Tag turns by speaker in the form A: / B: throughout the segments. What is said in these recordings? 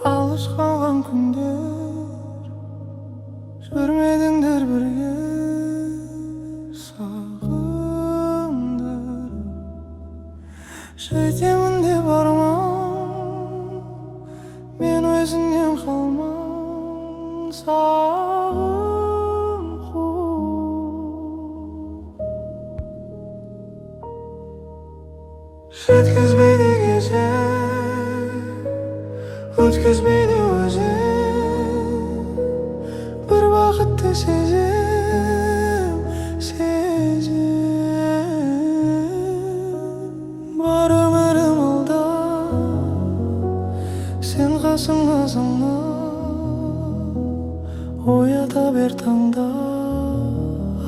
A: Алыс қалған күндер жүрмедіңдер бірге, сағындырып жетемін деп арман, мен өзіңнен қалман сағым қуып. Жеткізбейді кезек, өткізбейді өзің, бір бақытты сезем, бар өмірім алда, сен қасымда саңда, оята бер таңда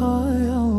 A: аялым.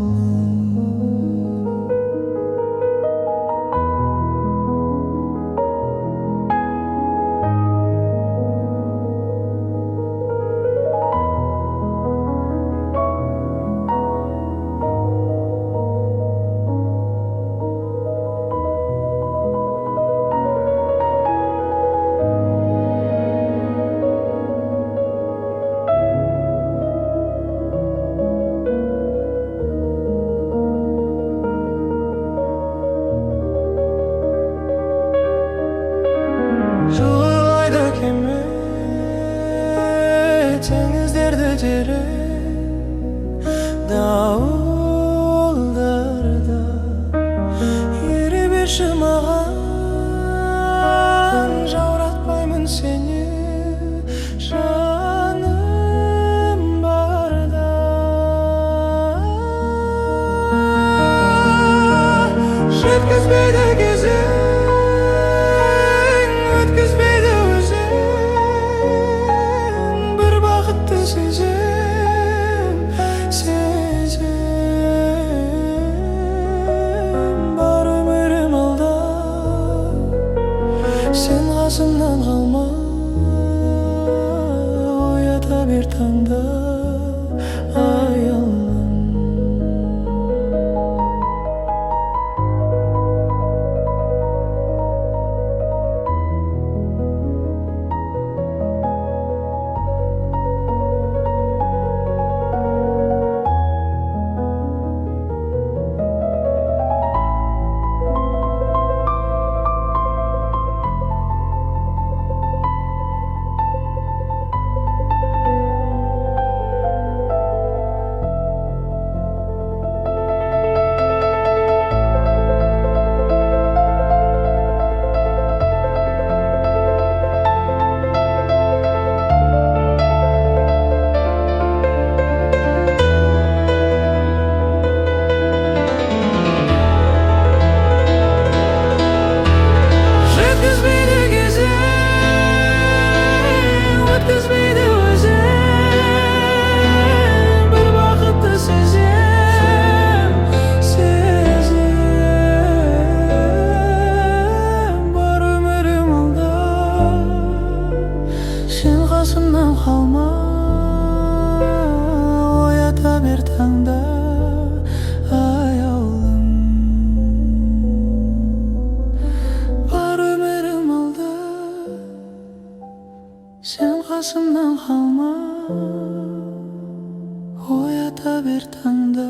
A: Жылылайды кеме, теңіздерді терең, дауылдарда ере берші маған, жауратпаймын сені жаным барда. Жеткізбейді кезек, өткізбейді өзің, бір бақытты сезем, бар өмірім алда, сен қасымнан қалма, оята бер таңда аялым. Қасымнан қалма, оята бер таңда аялым. Бар өмірім алда, сен қасымнан қалма, оята бер таңда.